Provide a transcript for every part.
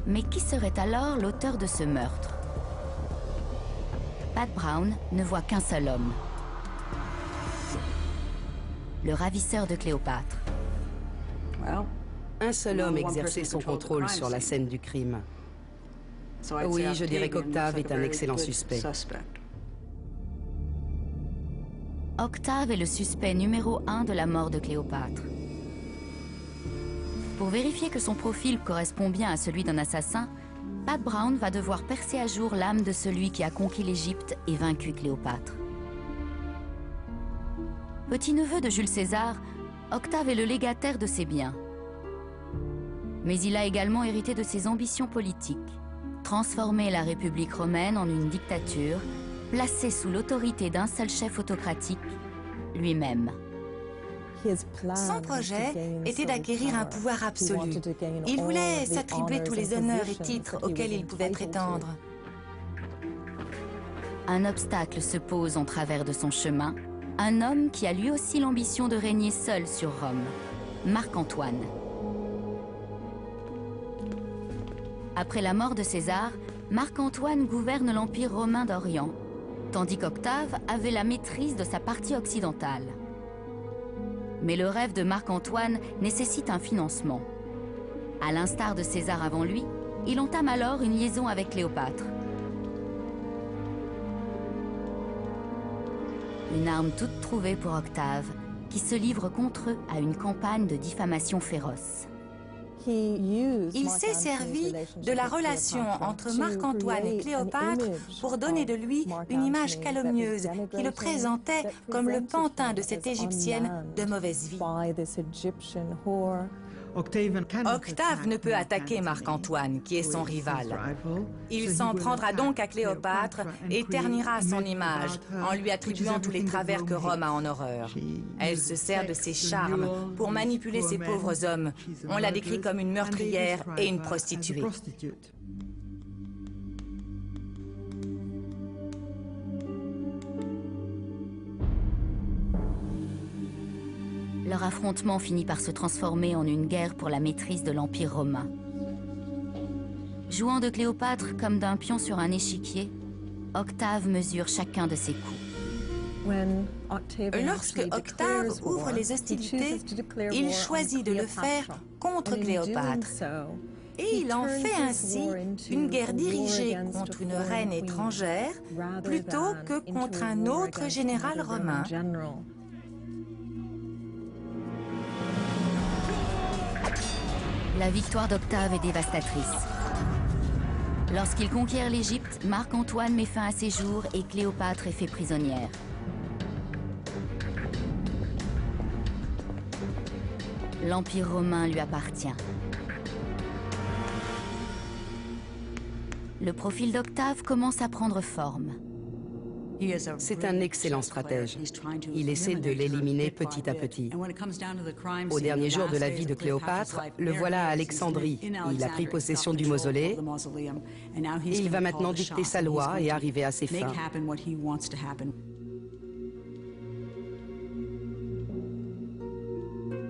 Mais qui serait alors l'auteur de ce meurtre? Pat Brown ne voit qu'un seul homme. Le ravisseur de Cléopâtre. Un seul homme exerçait son contrôle sur la scène du crime. Oui, je dirais qu'Octave est un excellent suspect. Octave est le suspect numéro 1 de la mort de Cléopâtre. Pour vérifier que son profil correspond bien à celui d'un assassin, Pat Brown va devoir percer à jour l'âme de celui qui a conquis l'Égypte et vaincu Cléopâtre. Petit-neveu de Jules César, Octave est le légataire de ses biens. Mais il a également hérité de ses ambitions politiques. Transformer la République romaine en une dictature, placée sous l'autorité d'un seul chef autocratique, lui-même. Son projet était d'acquérir un pouvoir absolu. Il voulait s'attribuer tous les honneurs et titres auxquels il pouvait prétendre. Un obstacle se pose en travers de son chemin, un homme qui a lui aussi l'ambition de régner seul sur Rome, Marc-Antoine. Après la mort de César, Marc-Antoine gouverne l'Empire romain d'Orient, tandis qu'Octave avait la maîtrise de sa partie occidentale. Mais le rêve de Marc-Antoine nécessite un financement. À l'instar de César avant lui, il entame alors une liaison avec Cléopâtre. Une arme toute trouvée pour Octave, qui se livre contre eux à une campagne de diffamation féroce. Il s'est servi de la relation entre Marc-Antoine et Cléopâtre pour donner de lui une image calomnieuse qui le présentait comme le pantin de cette Égyptienne de mauvaise vie. Octave ne peut attaquer Marc-Antoine, qui est son rival. Il s'en prendra donc à Cléopâtre et ternira son image en lui attribuant tous les travers que Rome a en horreur. Elle se sert de ses charmes pour manipuler ces pauvres hommes. On la décrit comme une meurtrière et une prostituée. Leur affrontement finit par se transformer en une guerre pour la maîtrise de l'Empire romain. Jouant de Cléopâtre comme d'un pion sur un échiquier, Octave mesure chacun de ses coups. Lorsque Octave ouvre les hostilités, il choisit de le faire contre Cléopâtre. Et il en fait ainsi une guerre dirigée contre une reine étrangère plutôt que contre un autre général romain. La victoire d'Octave est dévastatrice. Lorsqu'il conquiert l'Égypte, Marc-Antoine met fin à ses jours et Cléopâtre est fait prisonnière. L'Empire romain lui appartient. Le profil d'Octave commence à prendre forme. C'est un excellent stratège. Il essaie de l'éliminer petit à petit. Au dernier jour de la vie de Cléopâtre, le voilà à Alexandrie. Il a pris possession du mausolée et il va maintenant dicter sa loi et arriver à ses fins.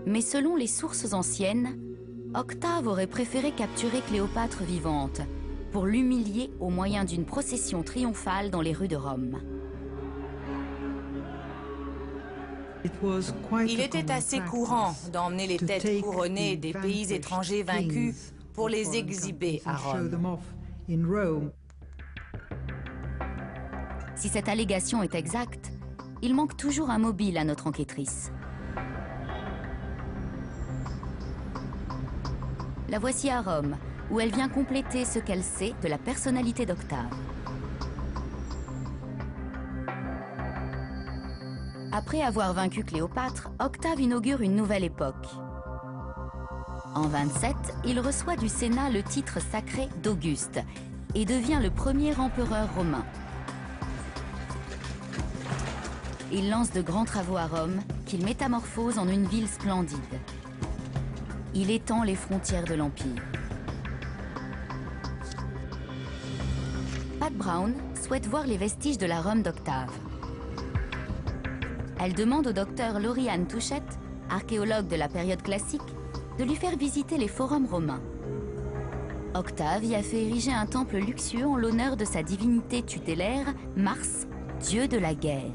Mais selon les sources anciennes, Octave aurait préféré capturer Cléopâtre vivante pour l'humilier au moyen d'une procession triomphale dans les rues de Rome. Il était assez courant d'emmener les têtes couronnées des pays étrangers vaincus pour les exhiber à Rome. Si cette allégation est exacte, il manque toujours un mobile à notre enquêtrice. La voici à Rome, où elle vient compléter ce qu'elle sait de la personnalité d'Octave. Après avoir vaincu Cléopâtre, Octave inaugure une nouvelle époque. En 27, il reçoit du Sénat le titre sacré d'Auguste et devient le premier empereur romain. Il lance de grands travaux à Rome qu'il métamorphose en une ville splendide. Il étend les frontières de l'Empire. Pat Brown souhaite voir les vestiges de la Rome d'Octave. Elle demande au docteur Lauriane Touchette, archéologue de la période classique, de lui faire visiter les forums romains. Octave y a fait ériger un temple luxueux en l'honneur de sa divinité tutélaire, Mars, dieu de la guerre.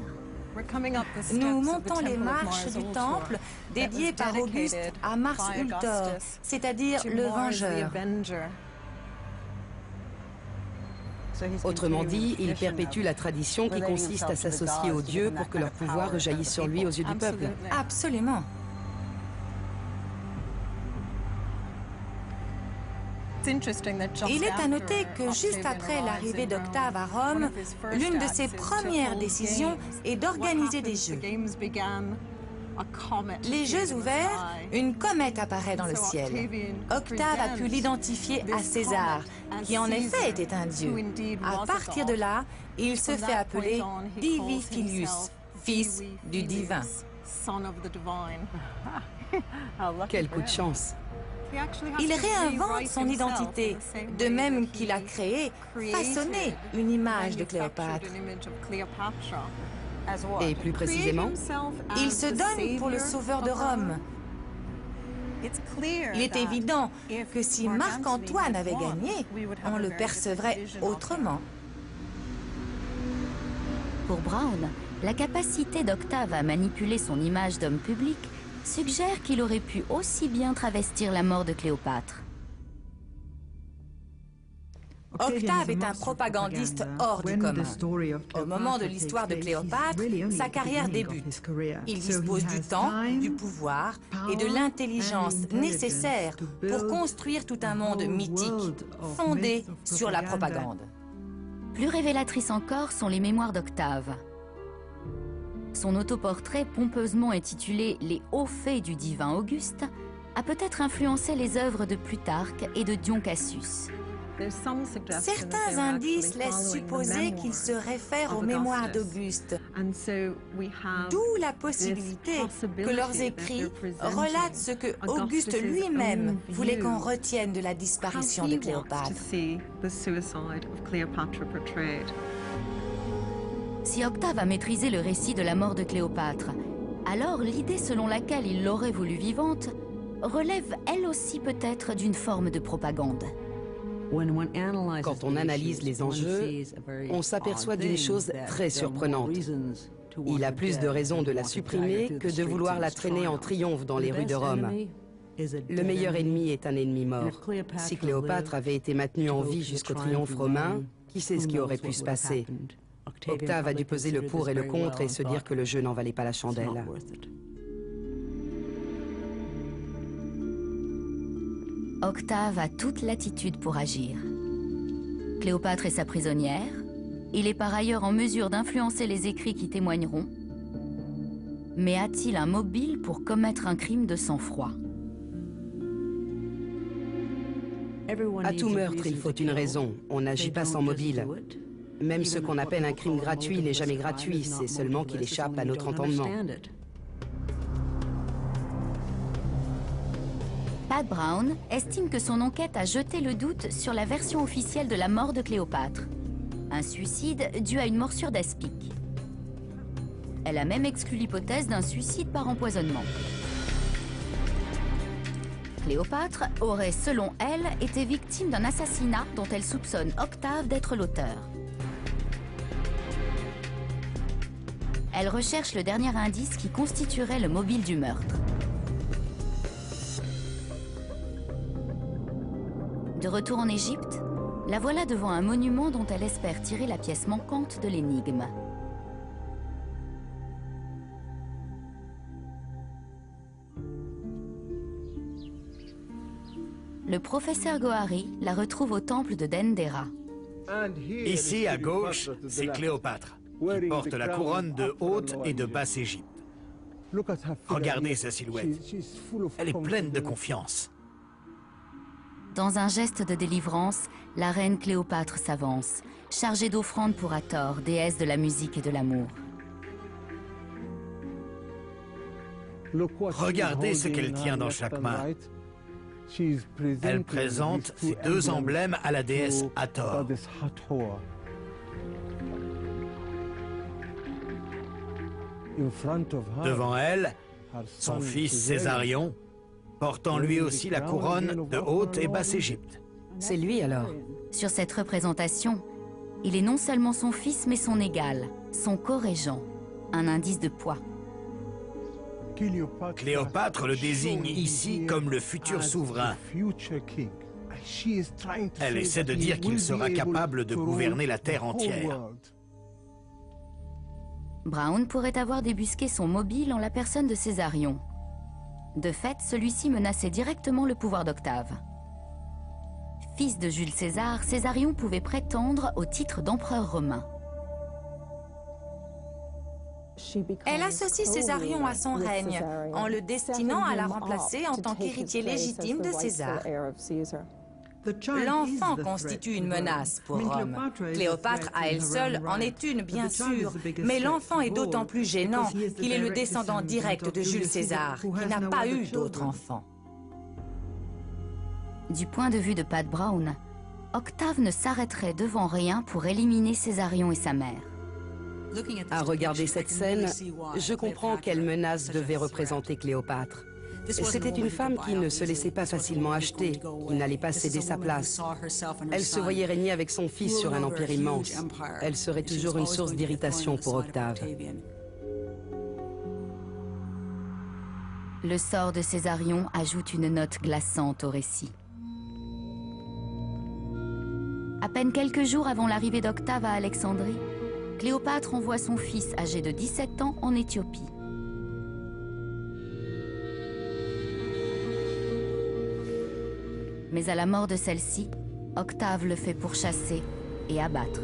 Nous montons les marches du temple dédié par Auguste à Mars Ultor, c'est-à-dire le Vengeur. Autrement dit, il perpétue la tradition qui consiste à s'associer aux dieux pour que leur pouvoir rejaillisse sur lui aux yeux du peuple. Absolument. Il est à noter que juste après l'arrivée d'Octave à Rome, l'une de ses premières décisions est d'organiser des jeux. Les jeux ouverts, une comète apparaît dans le ciel. Octave a pu l'identifier à César, qui en effet était un dieu. À partir de là, il se fait appeler Divi Filius, fils du divin. Quel coup de chance! Il réinvente son identité, de même qu'il a créé, façonné une image de Cléopâtre. Et plus précisément, Il se donne pour le sauveur de Rome. Il est évident que si Marc-Antoine avait gagné, on le percevrait autrement. Pour Brown, la capacité d'Octave à manipuler son image d'homme public suggère qu'il aurait pu aussi bien travestir la mort de Cléopâtre. Octave est un propagandiste hors du commun. Au moment de l'histoire de Cléopâtre, sa carrière débute. Il dispose du temps, du pouvoir et de l'intelligence nécessaires pour construire tout un monde mythique, fondé sur la propagande. Plus révélatrices encore sont les mémoires d'Octave. Son autoportrait, pompeusement intitulé « Les hauts faits du divin Auguste », a peut-être influencé les œuvres de Plutarque et de Dion Cassius. Certains indices laissent supposer qu'il se réfère aux mémoires d'Auguste, d'où la possibilité que leurs écrits relatent ce que Auguste lui-même voulait qu'on retienne de la disparition de Cléopâtre. Si Octave a maîtrisé le récit de la mort de Cléopâtre, alors l'idée selon laquelle il l'aurait voulue vivante relève elle aussi peut-être d'une forme de propagande. Quand on analyse les enjeux, on s'aperçoit d'une chose très surprenante. Il a plus de raisons de la supprimer que de vouloir la traîner en triomphe dans les rues de Rome. Le meilleur ennemi est un ennemi mort. Si Cléopâtre avait été maintenue en vie jusqu'au triomphe romain, qui sait ce qui aurait pu se passer? Octave a dû peser le pour et le contre et se dire que le jeu n'en valait pas la chandelle. Octave a toute l'attitude pour agir. Cléopâtre est sa prisonnière. Il est par ailleurs en mesure d'influencer les écrits qui témoigneront. Mais a-t-il un mobile pour commettre un crime de sang-froid? À tout meurtre, il faut une raison. On n'agit pas sans mobile. Même ce qu'on appelle un crime gratuit n'est jamais gratuit, c'est seulement qu'il échappe à notre entendement. Pat Brown estime que son enquête a jeté le doute sur la version officielle de la mort de Cléopâtre. Un suicide dû à une morsure d'aspic. Elle a même exclu l'hypothèse d'un suicide par empoisonnement. Cléopâtre aurait, selon elle, été victime d'un assassinat dont elle soupçonne Octave d'être l'auteur. Elle recherche le dernier indice qui constituerait le mobile du meurtre. De retour en Égypte, la voilà devant un monument dont elle espère tirer la pièce manquante de l'énigme. Le professeur Gohary la retrouve au temple de Dendera. Ici, à gauche, c'est Cléopâtre, qui porte la couronne de Haute et de Basse-Égypte. Regardez sa silhouette. Elle est pleine de confiance. Dans un geste de délivrance, la reine Cléopâtre s'avance, chargée d'offrandes pour Hathor, déesse de la musique et de l'amour. Regardez ce qu'elle tient dans chaque main. Elle présente ces deux emblèmes à la déesse Hathor. Devant elle, son fils Césarion, portant lui aussi la couronne de Haute et Basse-Égypte. C'est lui alors. Sur cette représentation, il est non seulement son fils, mais son égal, son co-régent, un indice de poids. Cléopâtre le désigne ici comme le futur souverain. Elle essaie de dire qu'il sera capable de gouverner la Terre entière. Brown pourrait avoir débusqué son mobile en la personne de Césarion. De fait, celui-ci menaçait directement le pouvoir d'Octave. Fils de Jules César, Césarion pouvait prétendre au titre d'empereur romain. Elle associe Césarion à son règne, en le destinant à la remplacer en tant qu'héritier légitime de César. L'enfant constitue une menace pour Rome. Cléopâtre à elle seule en est une, bien sûr, mais l'enfant est d'autant plus gênant qu'il est le descendant direct de Jules César, qui n'a pas eu d'autre enfant. Du point de vue de Pat Brown, Octave ne s'arrêterait devant rien pour éliminer Césarion et sa mère. À regarder cette scène, je comprends quelle menace devait représenter Cléopâtre. C'était une femme qui ne se laissait pas facilement acheter, qui n'allait pas céder sa place. Elle se voyait régner avec son fils sur un empire immense. Elle serait toujours une source d'irritation pour Octave. Le sort de Césarion ajoute une note glaçante au récit. À peine quelques jours avant l'arrivée d'Octave à Alexandrie, Cléopâtre envoie son fils âgé de 17 ans en Éthiopie. Mais à la mort de celle-ci, Octave le fait pourchasser et abattre.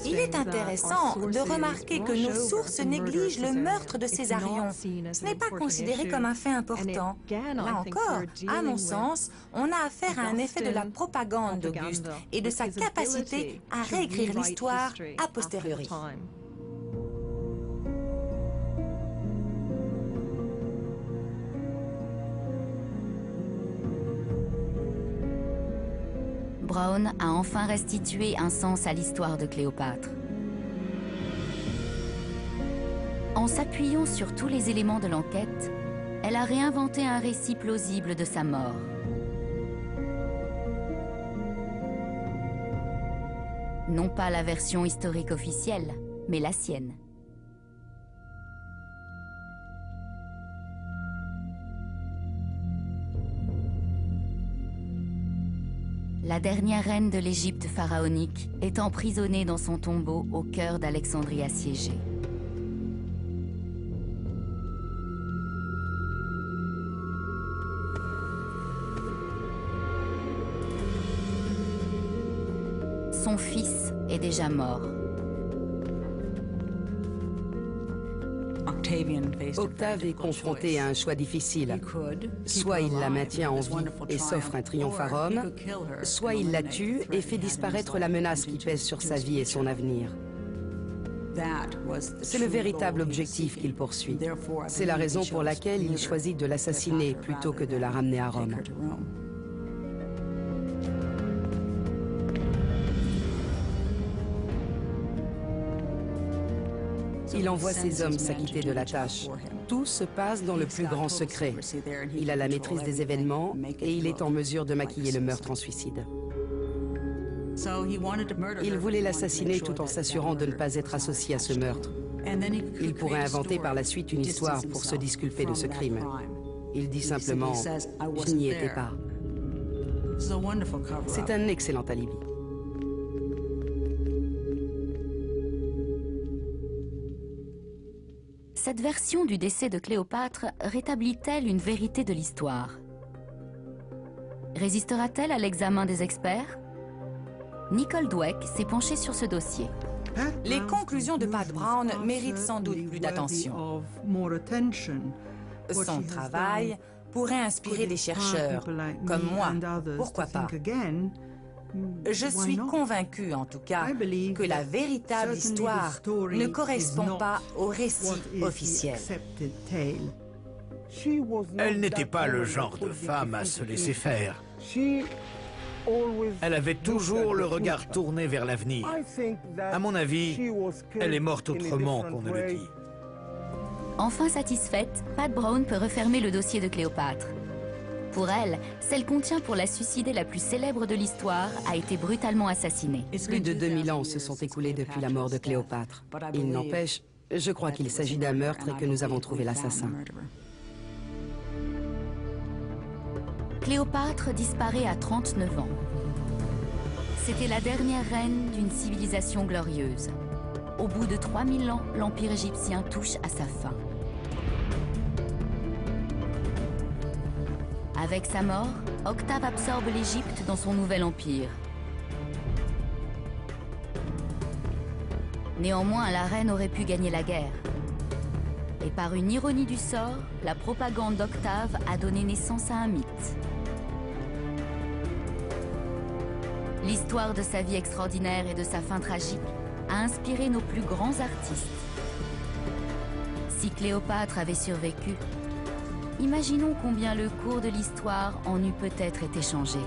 Il est intéressant de remarquer que nos sources négligent le meurtre de Césarion. Ce n'est pas considéré comme un fait important. Là encore, à mon sens, on a affaire à un effet de la propagande d'Auguste et de sa capacité à réécrire l'histoire a posteriori. Brown a enfin restitué un sens à l'histoire de Cléopâtre. En s'appuyant sur tous les éléments de l'enquête, elle a réinventé un récit plausible de sa mort. Non pas la version historique officielle, mais la sienne. La dernière reine de l'Égypte pharaonique est emprisonnée dans son tombeau au cœur d'Alexandrie assiégée. Son fils est déjà mort. Octave est confronté à un choix difficile. Soit il la maintient en vie et s'offre un triomphe à Rome, soit il la tue et fait disparaître la menace qui pèse sur sa vie et son avenir. C'est le véritable objectif qu'il poursuit. C'est la raison pour laquelle il choisit de l'assassiner plutôt que de la ramener à Rome. Il envoie ses hommes s'acquitter de la tâche. Tout se passe dans le plus grand secret. Il a la maîtrise des événements et il est en mesure de maquiller le meurtre en suicide. Il voulait l'assassiner tout en s'assurant de ne pas être associé à ce meurtre. Il pourrait inventer par la suite une histoire pour se disculper de ce crime. Il dit simplement « je n'y étais pas ». C'est un excellent alibi. Cette version du décès de Cléopâtre rétablit-elle une vérité de l'histoire? Résistera-t-elle à l'examen des experts? Nicole Dweck s'est penchée sur ce dossier. Les conclusions de Pat Brown méritent sans doute plus d'attention. Son travail pourrait inspirer des chercheurs, comme moi, pourquoi pas. Je suis convaincu, en tout cas, que la véritable histoire ne correspond pas au récit officiel. Elle n'était pas le genre de femme à se laisser faire. Elle avait toujours le regard tourné vers l'avenir. À mon avis, elle est morte autrement qu'on ne le dit. Enfin satisfaite, Pat Brown peut refermer le dossier de Cléopâtre. Pour elle, celle qu'on tient pour la suicidée la plus célèbre de l'histoire a été brutalement assassinée. Plus de 2000 ans se sont écoulés depuis la mort de Cléopâtre. Il n'empêche, je crois qu'il s'agit d'un meurtre et que nous avons trouvé l'assassin. Cléopâtre disparaît à 39 ans. C'était la dernière reine d'une civilisation glorieuse. Au bout de 3000 ans, l'Empire égyptien touche à sa fin. Avec sa mort, Octave absorbe l'Égypte dans son nouvel empire. Néanmoins, la reine aurait pu gagner la guerre. Et par une ironie du sort, la propagande d'Octave a donné naissance à un mythe. L'histoire de sa vie extraordinaire et de sa fin tragique a inspiré nos plus grands artistes. Si Cléopâtre avait survécu, imaginons combien le cours de l'histoire en eût peut-être été changé.